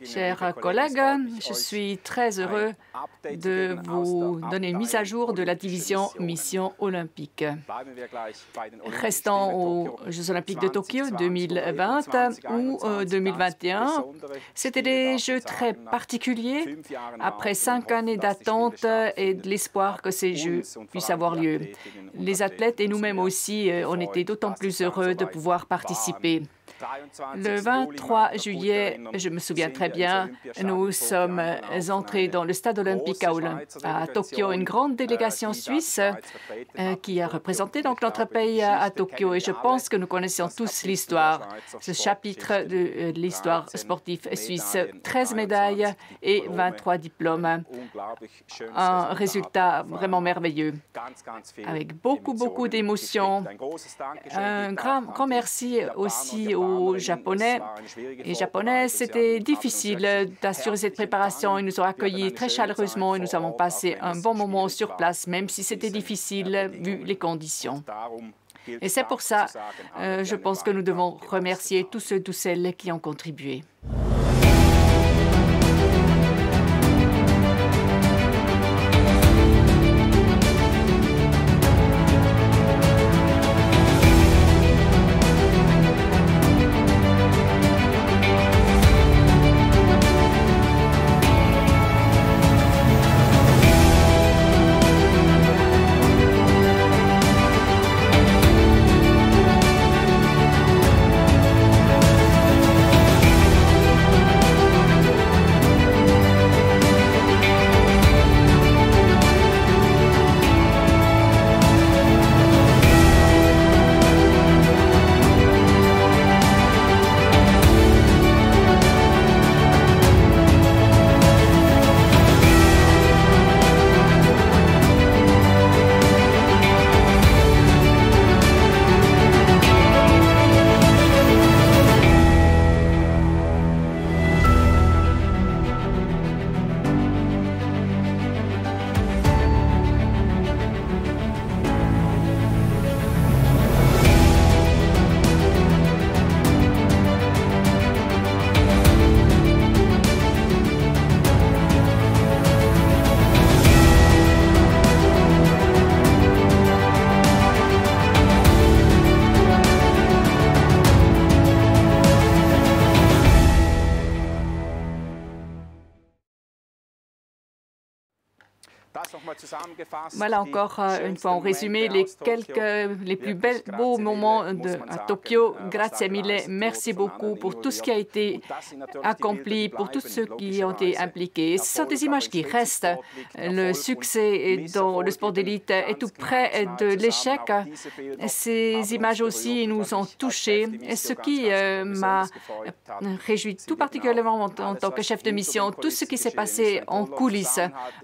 Chers collègues, je suis très heureux de vous donner une mise à jour de la division Mission olympique. Restons aux Jeux olympiques de Tokyo 2020 ou 2021, c'était des Jeux très particuliers après 5 années d'attente et de l'espoir que ces Jeux puissent avoir lieu. Les athlètes et nous-mêmes aussi, on était d'autant plus heureux de pouvoir participer. Le 23 juillet, je me souviens très bien, nous sommes entrés dans le stade olympique à Tokyo, une grande délégation suisse qui a représenté donc notre pays à Tokyo. Et je pense que nous connaissons tous l'histoire, ce chapitre de l'histoire sportive suisse. 13 médailles et 23 diplômes. Un résultat vraiment merveilleux, avec beaucoup d'émotions. Un grand merci aussi aux Japonais et Japonaises. C'était difficile d'assurer cette préparation. Ils nous ont accueillis très chaleureusement et nous avons passé un bon moment sur place, même si c'était difficile vu les conditions. Et c'est pour ça, je pense que nous devons remercier tous ceux, toutes celles qui ont contribué. Voilà encore une fois en résumé les plus beaux moments à Tokyo. Grazie mille, merci beaucoup pour tout ce qui a été accompli, pour tous ceux qui ont été impliqués. Ce sont des images qui restent. Le succès dans le sport d'élite est tout près de l'échec. Ces images aussi nous ont touchés, ce qui m'a réjoui tout particulièrement en tant que chef de mission. Tout ce qui s'est passé en coulisses,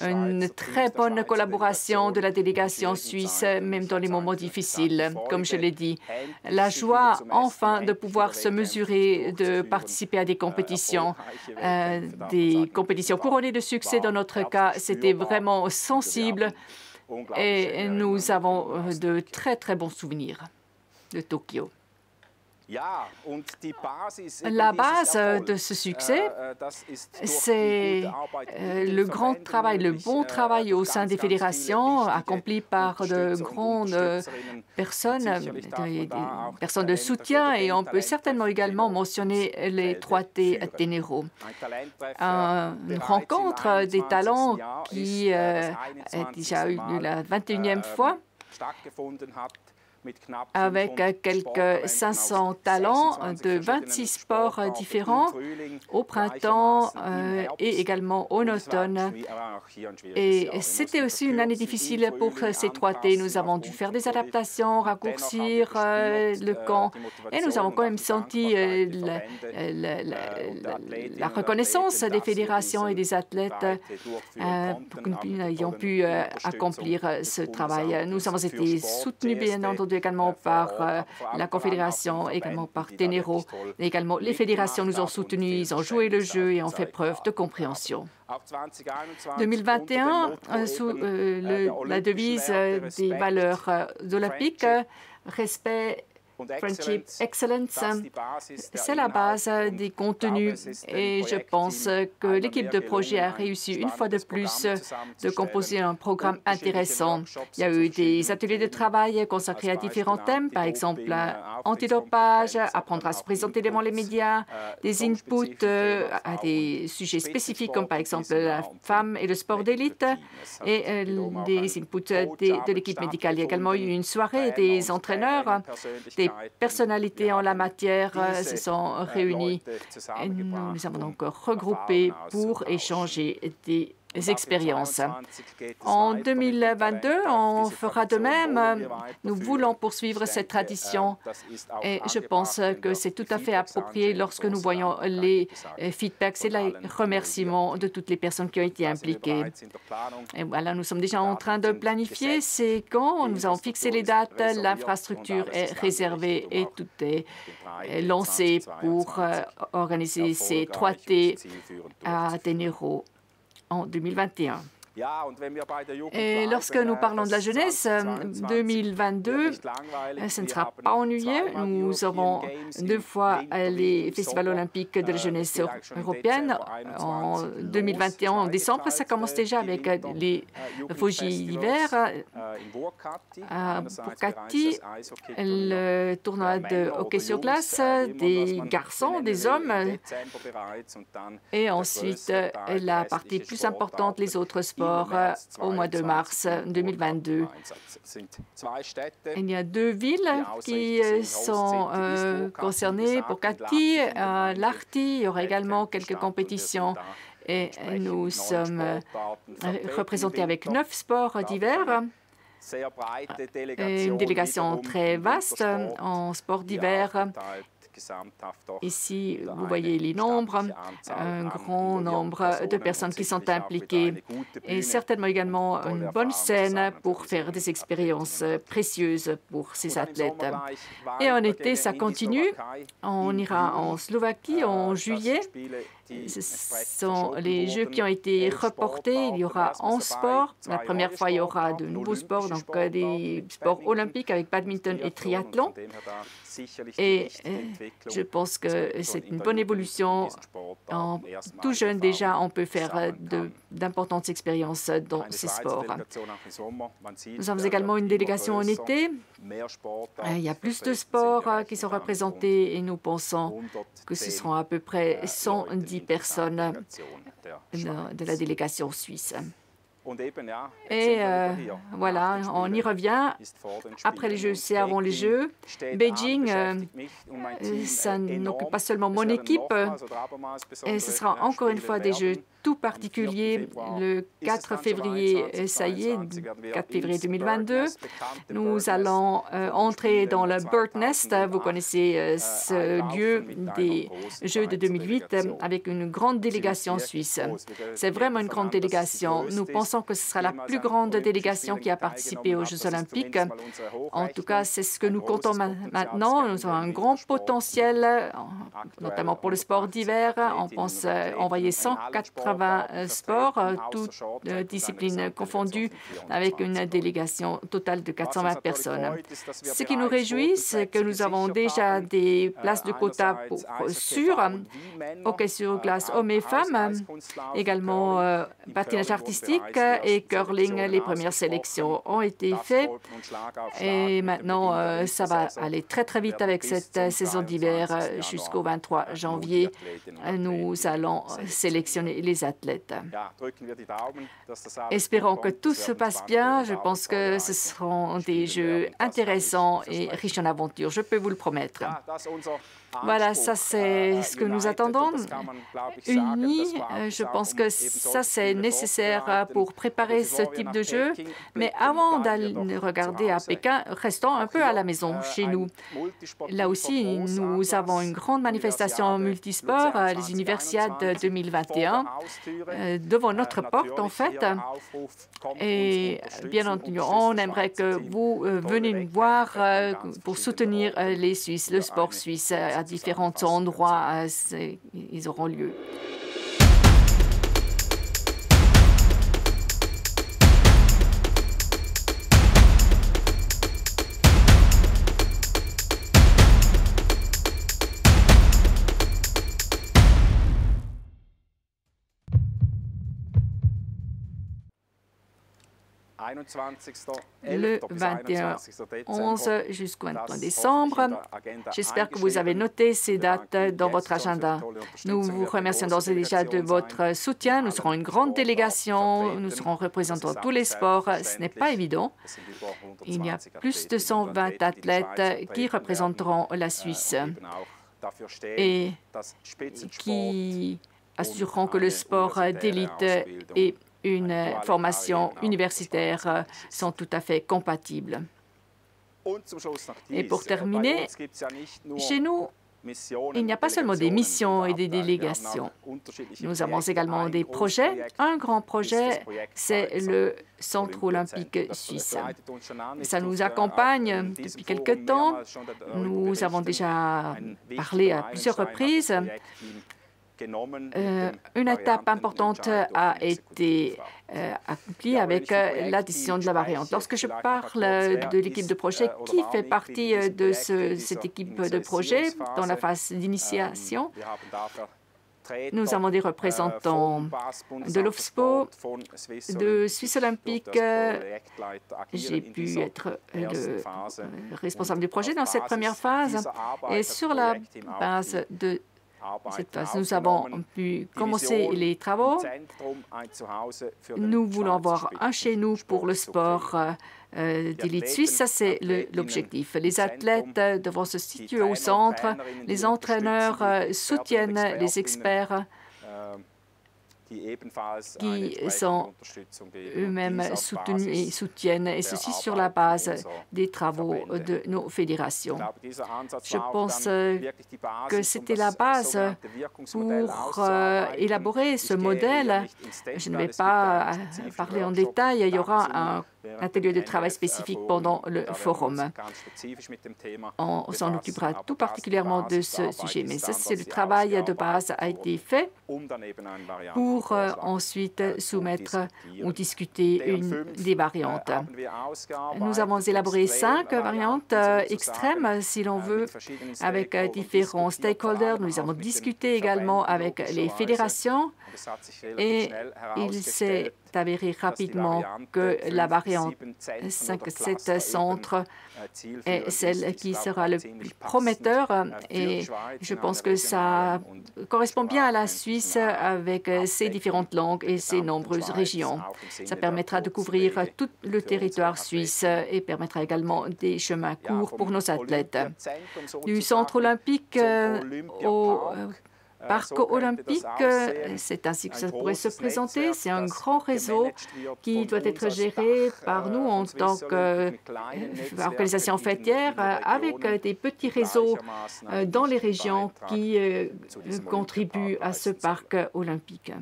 une très bonne collaboration de la délégation suisse, même dans les moments difficiles, comme je l'ai dit. La joie, enfin, de pouvoir se mesurer, de participer à des compétitions couronnées de succès dans notre cas, c'était vraiment sensible et nous avons de très bons souvenirs de Tokyo. La base de ce succès, c'est le grand travail, le bon travail au sein des fédérations accompli par de grandes personnes, des personnes de soutien, et on peut certainement également mentionner les 3T Ténéraux. Une rencontre des talents qui a déjà eu la 21e fois, avec quelques 500 talents de 26 sports différents au printemps et également en automne. Et c'était aussi une année difficile pour ces 3T. Nous avons dû faire des adaptations, raccourcir le camp, et nous avons quand même senti la reconnaissance des fédérations et des athlètes pour que nous ayons pu accomplir ce travail. Nous avons été soutenus, bien entendu, également par la Confédération, également par Ténéraux. Également, les fédérations nous ont soutenus, ils ont joué le jeu et ont fait preuve de compréhension. 2021, sous la devise des valeurs olympiques, respect Friendship Excellence, c'est la base des contenus et je pense que l'équipe de projet a réussi une fois de plus de composer un programme intéressant. Il y a eu des ateliers de travail consacrés à différents thèmes, par exemple antidopage, apprendre à se présenter devant les médias, des inputs à des sujets spécifiques comme par exemple la femme et le sport d'élite et des inputs de l'équipe médicale. Il y a également eu une soirée des entraîneurs, des personnalités en la matière se sont réunies. Et nous les avons donc regroupés pour échanger des expériences. En 2022, on fera de même. Nous voulons poursuivre cette tradition et je pense que c'est tout à fait approprié lorsque nous voyons les feedbacks et les remerciements de toutes les personnes qui ont été impliquées. Et voilà, nous sommes déjà en train de planifier. C'est quand nous avons fixé les dates, l'infrastructure est réservée et tout est lancé pour organiser ces 3T à Tenero en 2021. Et lorsque nous parlons de la jeunesse, 2022, ce ne sera pas ennuyeux. Nous aurons 2 fois les festivals olympiques de la jeunesse européenne. En 2021, en décembre, ça commence déjà avec les réfugiés d'hiver. À Burkati, le tournoi de hockey sur glace, des garçons, des hommes. Et ensuite, la partie plus importante, les autres sports, au mois de mars 2022. Il y a 2 villes qui sont concernées, Burkati, Lahti. Il y aura également quelques compétitions et nous sommes représentés avec 9 sports d'hiver. Une délégation très vaste en sport d'hiver. Ici, vous voyez les nombres, un grand nombre de personnes qui sont impliquées et certainement également une bonne scène pour faire des expériences précieuses pour ces athlètes. Et en été, ça continue. On ira en Slovaquie en juillet. Ce sont les Jeux qui ont été reportés. Il y aura 11 sports. La première fois, il y aura de nouveaux sports, donc des sports olympiques avec badminton et triathlon. Et je pense que c'est une bonne évolution. En tout jeune, déjà, on peut faire d'importantes expériences dans ces sports. Nous avons également une délégation en été. Il y a plus de sports qui sont représentés et nous pensons que ce seront à peu près 110 personnes de la délégation suisse. Et voilà, on y revient. Après les Jeux, c'est avant les Jeux. Beijing, ça n'occupe pas seulement mon équipe. Et ce sera encore une fois des Jeux tout particuliers. Le 4 février, ça y est, 4 février 2022, nous allons entrer dans le Bird Nest. Vous connaissez ce lieu des Jeux de 2008 avec une grande délégation suisse. C'est vraiment une grande délégation. Nous pensons que ce sera la plus grande délégation qui a participé aux Jeux olympiques. En tout cas, c'est ce que nous comptons maintenant. Nous avons un grand potentiel, notamment pour le sport d'hiver. On pense envoyer 180 sports, toutes disciplines confondues, avec une délégation totale de 420 personnes. Ce qui nous réjouit, c'est que nous avons déjà des places de quota sûres, hockey sur glace hommes et femmes, également patinage artistique et curling. Les premières sélections ont été faites et maintenant, ça va aller très très vite avec cette saison d'hiver jusqu'au 23 janvier. Nous allons sélectionner les athlètes. Espérons que tout se passe bien. Je pense que ce seront des Jeux intéressants et riches en aventures. Je peux vous le promettre. Voilà, ça c'est ce que nous attendons. Unis, je pense que ça c'est nécessaire pour préparer ce type de jeu. Mais avant d'aller regarder à Pékin, restons un peu à la maison, chez nous. Là aussi, nous avons une grande manifestation multisport, les Universiades 2021, devant notre porte en fait. Et bien entendu, on aimerait que vous veniez nous voir pour soutenir les Suisses, le sport suisse à différents endroits. Ils auront lieu. le 21 11 jusqu'au 23 décembre. J'espère que vous avez noté ces dates dans votre agenda. Nous vous remercions d'ores et déjà de votre soutien. Nous serons une grande délégation, nous serons représentant tous les sports. Ce n'est pas évident. Il y a plus de 120 athlètes qui représenteront la Suisse et qui assureront que le sport d'élite et une formation universitaire sont tout à fait compatibles. Et pour terminer, chez nous, il n'y a pas seulement des missions et des délégations. Nous avons également des projets. Un grand projet, c'est le Centre olympique suisse. Ça nous accompagne depuis quelque temps. Nous avons déjà parlé à plusieurs reprises. Une étape importante a été accomplie avec la décision de la variante. Lorsque je parle de l'équipe de projet, qui fait partie de cette équipe de projet dans la phase d'initiation? Nous avons des représentants de l'OFSPO, de Suisse Olympique. J'ai pu être le responsable du projet dans cette première phase. Et sur la base de cette phase, nous avons pu commencer les travaux. Nous voulons avoir un chez nous pour le sport d'élite suisse. Ça, c'est l'objectif. Les athlètes devront se situer au centre. Les entraîneurs soutiennent les experts qui sont eux-mêmes soutenus et soutiennent, et ceci sur la base des travaux de nos fédérations. Je pense que c'était la base pour élaborer ce modèle. Je ne vais pas parler en détail, il y aura un atelier de travail spécifique pendant le forum. On s'en occupera tout particulièrement de ce sujet, mais ça, c'est le travail de base a été fait pour ensuite soumettre ou discuter des variantes. Nous avons élaboré 5 variantes extrêmes, si l'on veut, avec différents stakeholders. Nous avons discuté également avec les fédérations et il s'est avéré rapidement que la variante 5-7 centre est celle qui sera le plus prometteur et je pense que ça correspond bien à la Suisse avec ses différentes langues et ses nombreuses régions. Ça permettra de couvrir tout le territoire suisse et permettra également des chemins courts pour nos athlètes. Du centre olympique au Parc olympique, c'est ainsi que ça pourrait se présenter. C'est un grand réseau qui doit être géré par nous en tant qu'organisation fêtière, avec des petits réseaux dans les régions qui contribuent à ce parc olympique.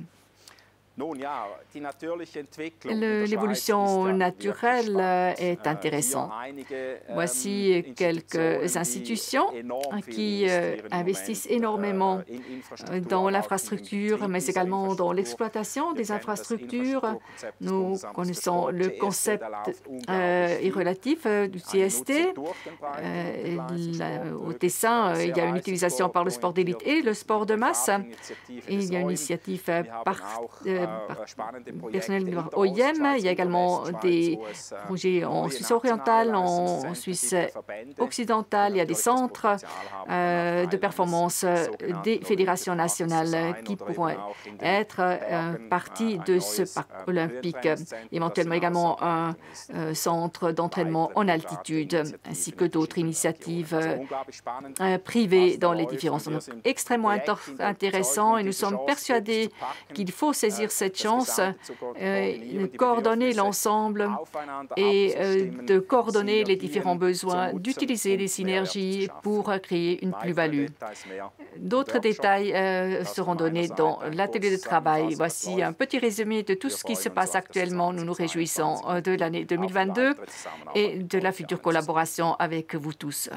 L'évolution naturelle est intéressante. Voici quelques institutions qui investissent énormément dans l'infrastructure, mais également dans l'exploitation des infrastructures. Nous connaissons le concept et relatif du CST. Au Tessin, il y a une utilisation par le sport d'élite et le sport de masse. Et il y a une initiative personnel de l'OIM. Il y a également des projets en Suisse orientale, en Suisse occidentale. Il y a des centres de performance des fédérations nationales qui pourront être partie de ce parc olympique. Éventuellement également un centre d'entraînement en altitude, ainsi que d'autres initiatives privées dans les différents centres. Extrêmement intéressant et nous sommes persuadés qu'il faut saisir cette chance de coordonner l'ensemble et de coordonner les différents besoins, d'utiliser les synergies pour créer une plus-value. D'autres détails seront donnés dans l'atelier de travail. Voici un petit résumé de tout ce qui se passe actuellement. Nous nous réjouissons de l'année 2022 et de la future collaboration avec vous tous.